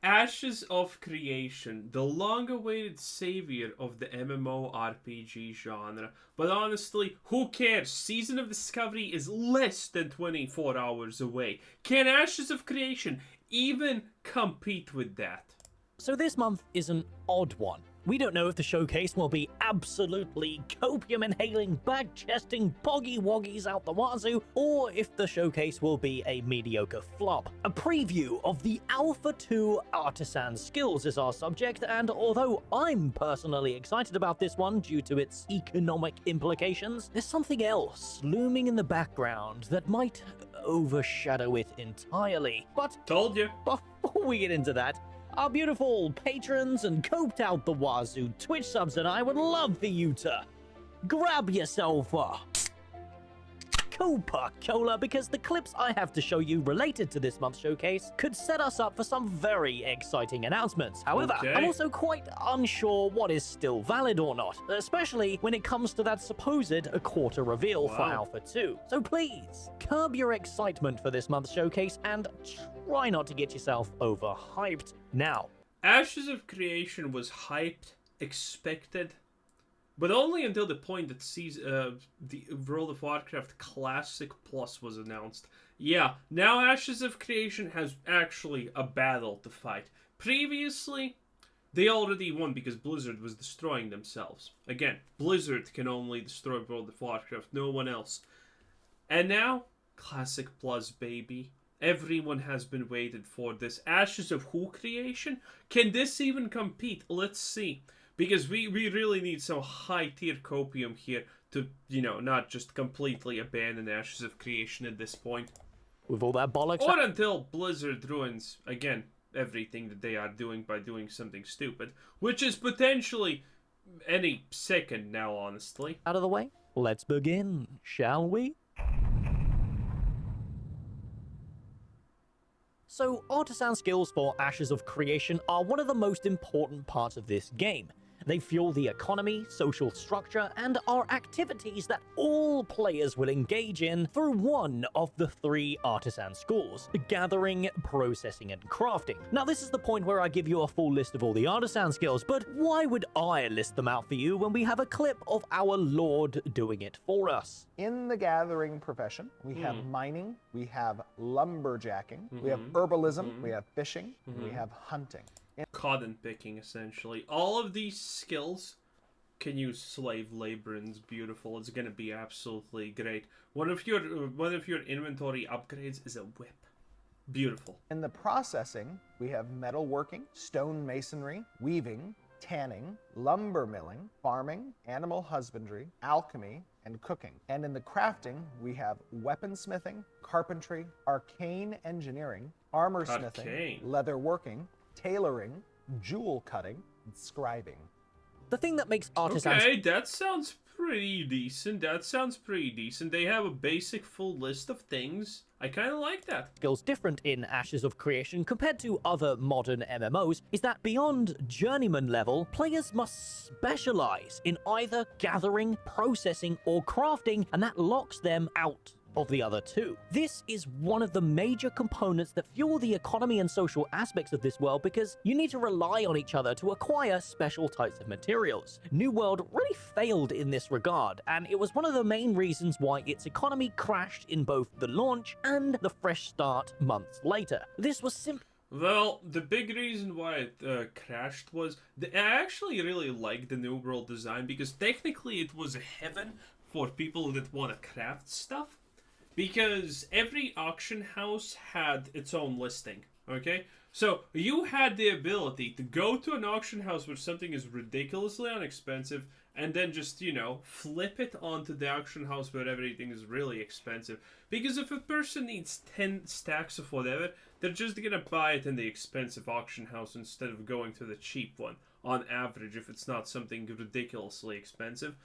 Ashes of Creation, the long-awaited savior of the MMORPG genre. But honestly, who cares? Season of Discovery is less than 24 hours away. Can Ashes of Creation even compete with that? So this month is an odd one. We don't know if the showcase will be absolutely copium-inhaling, bag-chesting, poggy-woggies out the wazoo, or if the showcase will be a mediocre flop. A preview of the Alpha 2 Artisan skills is our subject, and although I'm personally excited about this one due to its economic implications, there's something else looming in the background that might overshadow it entirely. But Told you. before we get into that, our beautiful patrons and coped out the wazoo Twitch subs and I would love for you to grab yourself a Coca-Cola, because the clips I have to show you related to this month's showcase could set us up for some very exciting announcements. However, Okay. I'm also quite unsure what is still valid or not, especially when it comes to that supposed a quarter reveal for Alpha 2. So please, curb your excitement for this month's showcase and try not to get yourself overhyped. Now, Ashes of Creation was hyped, expected, but only until the point that the World of Warcraft Classic Plus was announced. Yeah, now Ashes of Creation has actually a battle to fight. Previously, they already won because Blizzard was destroying themselves. Again, Blizzard can only destroy World of Warcraft, no one else. And now, Classic Plus, baby. Everyone has been waiting for this. Ashes of Who creation? Can this even compete? Let's see. Because we really need some high-tier copium here to, not just completely abandon Ashes of Creation at this point. with all that bollocks... Or until Blizzard ruins, again, everything that they are doing by doing something stupid. Which is potentially any second now, honestly. out of the way, let's begin, shall we? So, Artisan skills for Ashes of Creation are one of the most important parts of this game. They fuel the economy, social structure, and are activities that all players will engage in through one of the 3 Artisan schools: gathering, processing, and crafting. Now, this is the point where I give you a full list of all the Artisan skills, but why would I list them out for you when we have a clip of our Lord doing it for us? In the gathering profession, we have mining, we have lumberjacking, we have herbalism, we have fishing, we have hunting. Cotton picking, essentially. All of these skills can use slave labor, and it's beautiful. It's gonna be absolutely great. One of your inventory upgrades is a whip. Beautiful. In the processing, we have metalworking, stone masonry, weaving, tanning, lumber milling, farming, animal husbandry, alchemy, and cooking. And in the crafting, we have weaponsmithing, carpentry, arcane engineering, armor smithing, leather working, tailoring, jewel cutting, and scribing. The thing that makes Artisan... Okay, that sounds pretty decent. They have a basic full list of things. I kind of like that. skills different in Ashes of Creation compared to other modern MMOs is that beyond journeyman level, players must specialize in either gathering, processing, or crafting, and that locks them out of the other 2. This is one of the major components that fuel the economy and social aspects of this world, because you need to rely on each other to acquire special types of materials. New World really failed in this regard, and it was one of the main reasons why its economy crashed in both the launch and the fresh start months later. This was simply... Well, the big reason why it crashed was I actually really liked the New World design, because technically it was a heaven for people that want to craft stuff. Because every auction house had its own listing, okay? So you had the ability to go to an auction house where something is ridiculously inexpensive and then just, flip it onto the auction house where everything is really expensive. Because if a person needs 10 stacks of whatever, they're just gonna buy it in the expensive auction house instead of going to the cheap one, on average, if it's not something ridiculously expensive.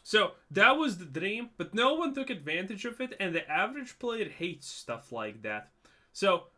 So, that was the dream, but no one took advantage of it, and the average player hates stuff like that. So,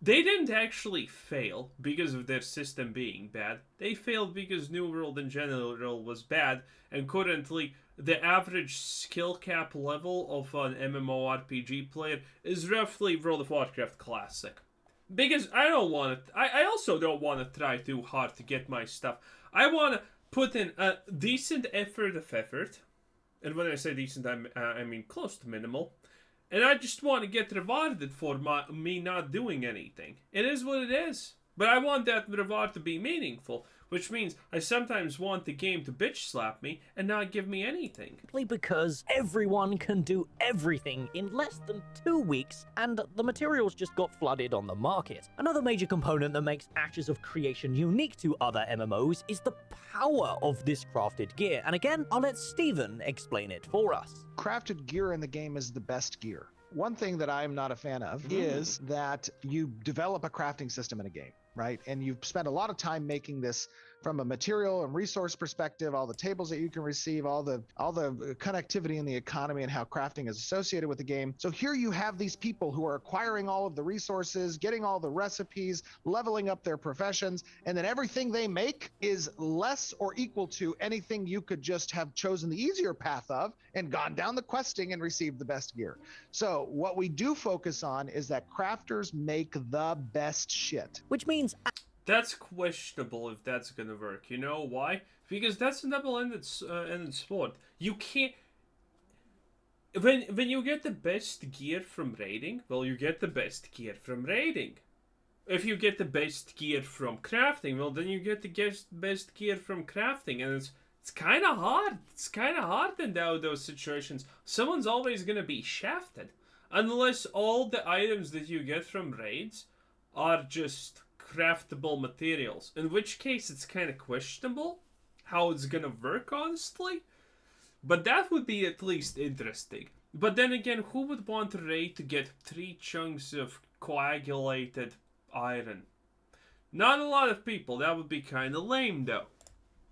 they didn't actually fail because of their system being bad. They failed because New World in general was bad, and currently, the average skill cap level of an MMORPG player is roughly World of Warcraft Classic. Because I don't want to. I also don't want to try too hard to get my stuff. I want to put in a decent effort, and when I say decent, I mean close to minimal. And I just want to get rewarded for me not doing anything. It is what it is. But I want that reward to be meaningful, which means I sometimes want the game to bitch slap me and not give me anything. Simply because everyone can do everything in less than 2 weeks, and the materials just got flooded on the market. Another major component that makes Ashes of Creation unique to other MMOs is the power of this crafted gear, and again, I'll let Steven explain it for us. Crafted gear in the game is the best gear. One thing that I'm not a fan of is that you develop a crafting system in a game, right? And you've spent a lot of time making this from a material and resource perspective, all the tables that you can receive, all the connectivity in the economy and how crafting is associated with the game. So here you have these people who are acquiring all of the resources, getting all the recipes, leveling up their professions, and then everything they make is less or equal to anything you could just have chosen the easier path of and gone down the questing and received the best gear. So what we do focus on is that crafters make the best shit. Which means That's questionable if that's gonna work. You know why? Because that's a double-ended sport. You can't. When you get the best gear from raiding, well, you get the best gear from raiding. If you get the best gear from crafting, well, then you get the best gear from crafting, and it's kind of hard. It's kind of hard in those situations. Someone's always gonna be shafted, unless all the items that you get from raids are just craftable materials, in which case it's kind of questionable how it's gonna work, honestly, but that would be at least interesting. But then again, who would want a raid to get 3 chunks of coagulated iron? Not a lot of people. That would be kind of lame, though.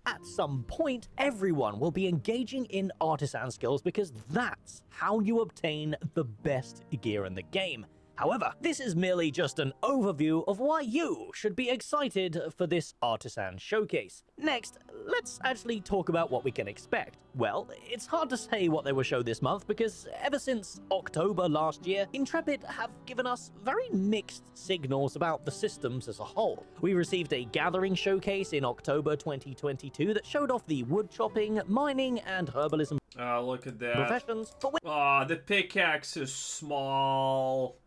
at some point, everyone will be engaging in artisan skills because that's how you obtain the best gear in the game. However, this is merely just an overview of why you should be excited for this Artisan showcase. Next, let's actually talk about what we can expect. Well, it's hard to say what they will show this month because ever since October last year, Intrepid have given us very mixed signals about the systems as a whole. We received a gathering showcase in October 2022 that showed off the wood chopping, mining, and herbalism Look at that. professions, but The pickaxe is small.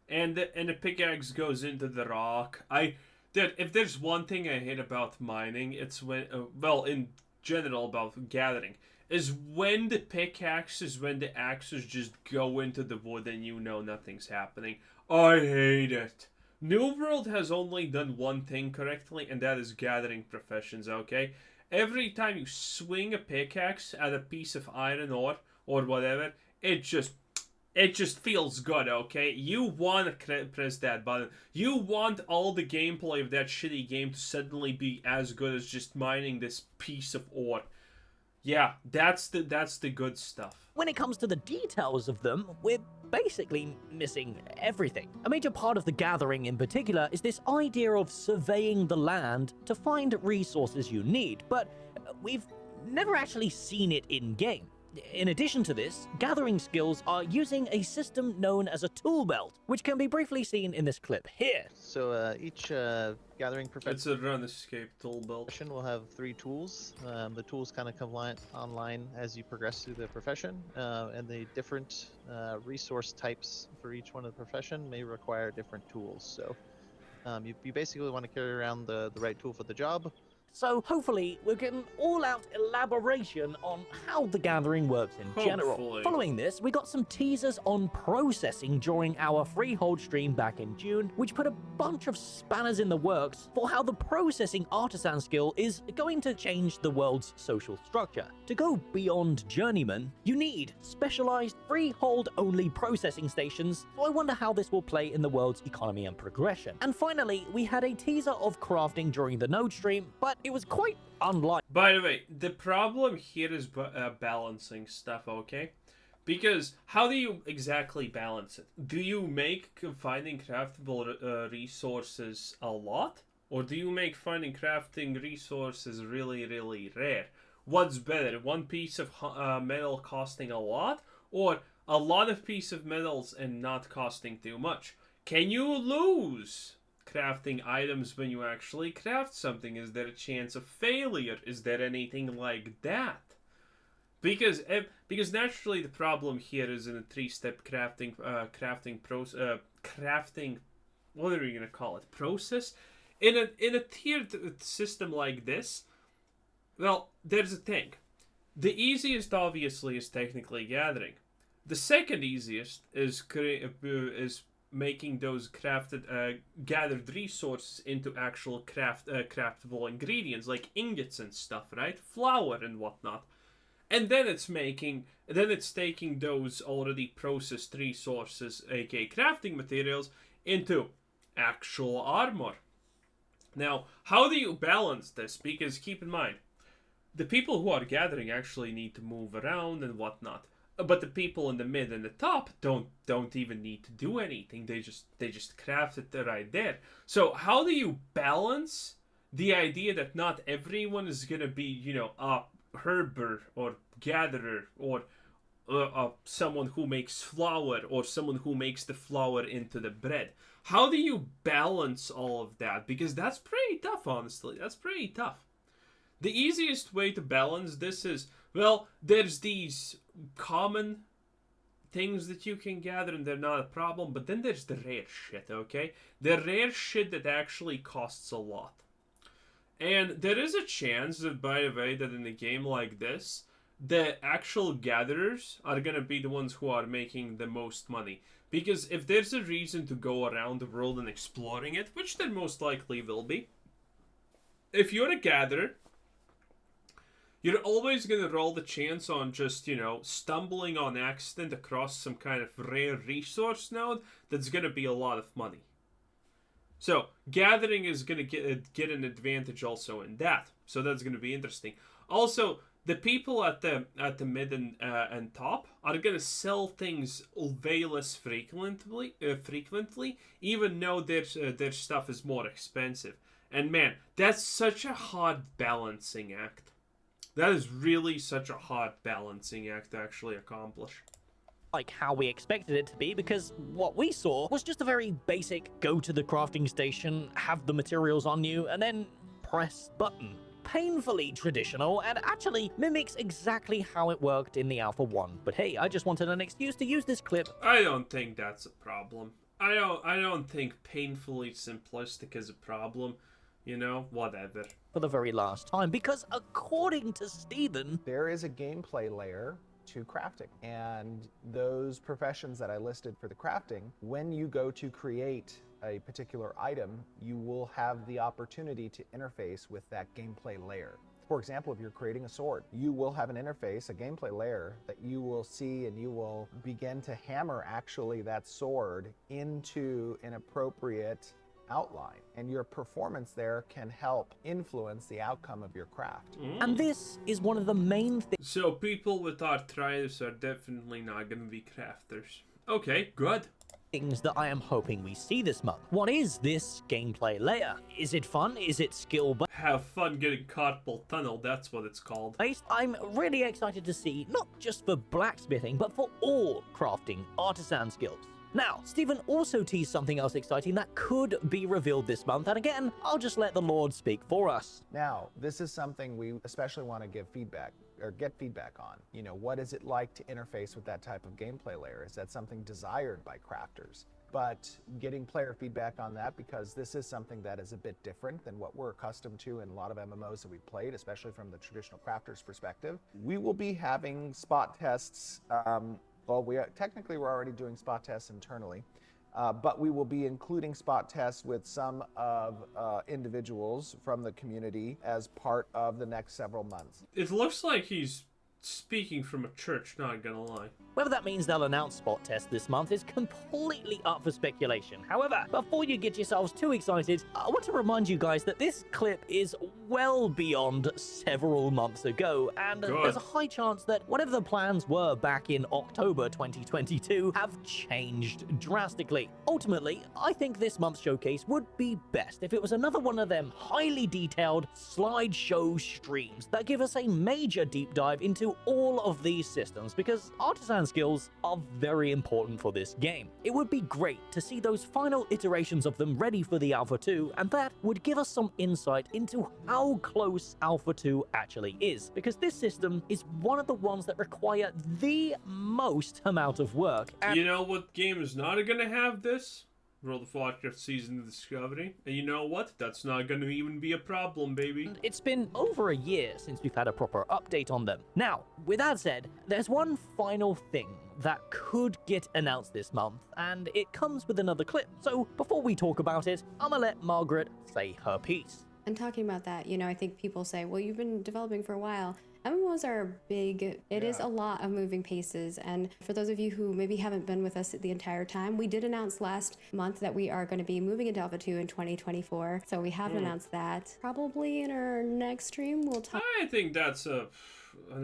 And the pickaxe goes into the rock. Dude, if there's one thing I hate about mining, it's when, in general about gathering, is when the pickaxes, when the axes just go into the wood and you know nothing's happening. I hate it. New World has only done one thing correctly, and that is gathering professions, okay? Every time you swing a pickaxe at a piece of iron ore or whatever, it just feels good, okay? You want to press that button. You want all the gameplay of that shitty game to suddenly be as good as just mining this piece of ore. Yeah, that's the good stuff. when it comes to the details of them, we're basically missing everything. A major part of the gathering in particular is this idea of surveying the land to find resources you need, but we've never actually seen it in-game. In addition to this, gathering skills are using a system known as a tool belt, which can be briefly seen in this clip here. So each gathering It's a run escape tool belt. profession will have 3 tools. The tools kind of come online as you progress through the profession, and the different resource types for each one of the profession may require different tools. So you basically want to carry around the right tool for the job. So hopefully we'll get an all-out elaboration on how the gathering works in general. Hopefully. Following this, we got some teasers on processing during our Freehold stream back in June, which put a bunch of spanners in the works for how the processing artisan skill is going to change the world's social structure. To go beyond journeyman, you need specialized Freehold-only processing stations, so I wonder how this will play in the world's economy and progression. And finally, we had a teaser of crafting during the node stream, but it was quite unlike. By the way, the problem here is balancing stuff, okay? Because how do you exactly balance it? Do you make finding craftable resources a lot? Or do you make finding crafting resources really, really rare? What's better, one piece of metal costing a lot? Or a lot of piece of metals and not costing too much? Can you lose crafting items when you actually craft something? Is there a chance of failure? Is there anything like that? Because naturally the problem here is in a three-step crafting what are you gonna call it, process. In a tiered system like this, well, there's a thing. The easiest, obviously, is technically gathering. The second easiest is making those gathered resources into actual craftable ingredients like ingots and stuff, right? Flour and whatnot. And then it's taking those already processed resources, aka crafting materials, into actual armor. Now, how do you balance this? Because keep in mind, the people who are gathering actually need to move around and whatnot. But the people in the mid and the top don't even need to do anything. They just craft it right there. So how do you balance the idea that not everyone is gonna be, a herber or gatherer or someone who makes flour or someone who makes the flour into the bread? How do you balance all of that? Because that's pretty tough, honestly. That's pretty tough. The easiest way to balance this is, well, there's these common things that you can gather and they're not a problem, but then there's the rare shit, okay? The rare shit that actually costs a lot. And there is a chance that, by the way, that in a game like this, the actual gatherers are gonna be the ones who are making the most money. Because if there's a reason to go around the world and exploring it, which there most likely will be, if you're a gatherer, you're always going to roll the chance on just, stumbling on accident across some kind of rare resource node that's going to be a lot of money. So, gathering is going to get an advantage also in that. So that's going to be interesting. Also, the people at the mid and top are going to sell things way less frequently, even though their stuff is more expensive. And man, that's such a hard balancing act. That is really such a hard balancing act to actually accomplish. Like how we expected it to be, because what we saw was just a very basic go to the crafting station, have the materials on you, and then press button. Painfully traditional, and actually mimics exactly how it worked in the Alpha 1. But hey, I just wanted an excuse to use this clip. I don't think that's a problem. I don't think painfully simplistic is a problem. Whatever. For the very last time, because according to Steven, there is a gameplay layer to crafting. And those professions that I listed for the crafting, when you go to create a particular item, you will have the opportunity to interface with that gameplay layer. For example, if you're creating a sword, you will have an interface, a gameplay layer that you will see, and you will begin to hammer actually that sword into an appropriate outline, and your performance there can help influence the outcome of your craft. And this is one of the main things. So people with arthritis are definitely not going to be crafters. Okay, good. Things that I am hoping we see this month. What is this gameplay layer? Is it fun? Is it skill based? Have fun getting carpal tunnel, that's what it's called. I'm really excited to see, not just for blacksmithing, but for all crafting artisan skills. Now, Stephen also teased something else exciting that could be revealed this month, and again, I'll just let the Lord speak for us. Now, this is something we especially want to give feedback, or get feedback on. What is it like to interface with that type of gameplay layer? Is that something desired by crafters? But getting player feedback on that, because this is something that is a bit different than what we're accustomed to in a lot of MMOs that we've played, especially from the traditional crafter's perspective. We will be having spot tests. Well, we're already doing spot tests internally, but we will be including spot tests with some of individuals from the community as part of the next several months. It looks like he's speaking from a church, not gonna lie. Whether that means they'll announce spot tests this month is completely up for speculation. However, before you get yourselves too excited, I want to remind you guys that this clip is well beyond several months ago, and there's a high chance that whatever the plans were back in October 2022 have changed drastically. Ultimately, I think this month's showcase would be best if it was another one of them highly detailed slideshow streams that give us a major deep dive into all of these systems, because Artisan command skills are very important for this game. It would be great to see those final iterations of them ready for the Alpha 2, and that would give us some insight into how close Alpha 2 actually is, because this system is one of the ones that require the most amount of work. And You know what game is not gonna have this? World of Warcraft Season of Discovery. And you know what? That's not gonna even be a problem, baby. it's been over a year since we've had a proper update on them. Now, with that said, there's one final thing that could get announced this month, and it comes with another clip. So before we talk about it, I'ma let Margaret say her piece. And talking about that, you know, I think people say, well, you've been developing for a while. MMOs are big. It is a lot of moving pieces. And for those of you who maybe haven't been with us the entire time, we did announce last month that we are going to be moving into Alpha 2 in 2024. So we have announced that. Probably in our next stream, we'll talk. I think that's an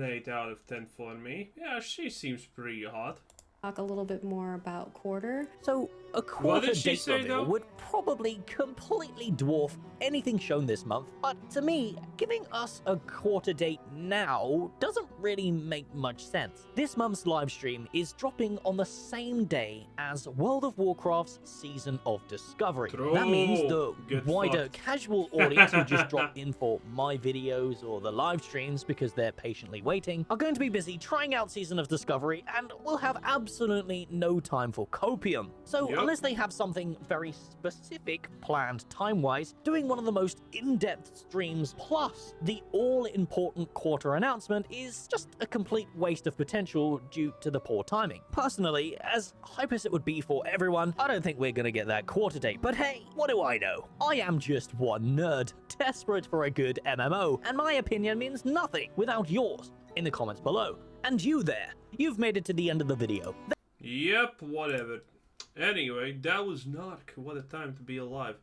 8 out of 10 for me. Yeah, she seems pretty hot. A little bit more about Quarter. So, a What quarter did she date say, reveal though? would probably completely dwarf anything shown this month, but to me, giving us a quarter date now doesn't really make much sense. This month's livestream is dropping on the same day as World of Warcraft's Season of Discovery. That means the Get wider fucked. casual audience who just dropped in for my videos or the live streams because they're patiently waiting are going to be busy trying out Season of Discovery and will have absolutely no time for copium. So Yep. unless they have something very specific planned time-wise, doing one of the most in-depth streams plus the all-important quarter announcement is just a complete waste of potential due to the poor timing. Personally, as hype as it would be for everyone, I don't think we're gonna get that quarter date, but hey, what do I know? I am just one nerd, desperate for a good MMO, and my opinion means nothing without yours in the comments below. And you there, you've made it to the end of the video. Yep, whatever. Anyway, that was Narc. What a time to be alive.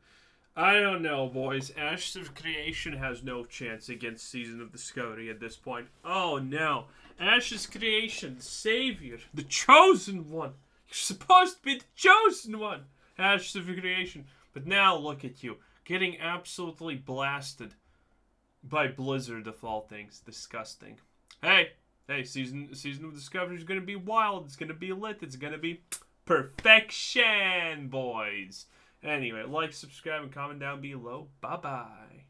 I don't know, boys. Ashes of Creation has no chance against Season of Discovery at this point. Oh no. Ashes Creation, Savior, the Chosen One. You're supposed to be the Chosen One. Ashes of Creation. But now look at you, getting absolutely blasted by Blizzard of all things. Disgusting. Hey, Season of Discovery is gonna be wild. It's gonna be lit. It's gonna be perfection, boys. Anyway, like, subscribe, and comment down below. Bye-bye.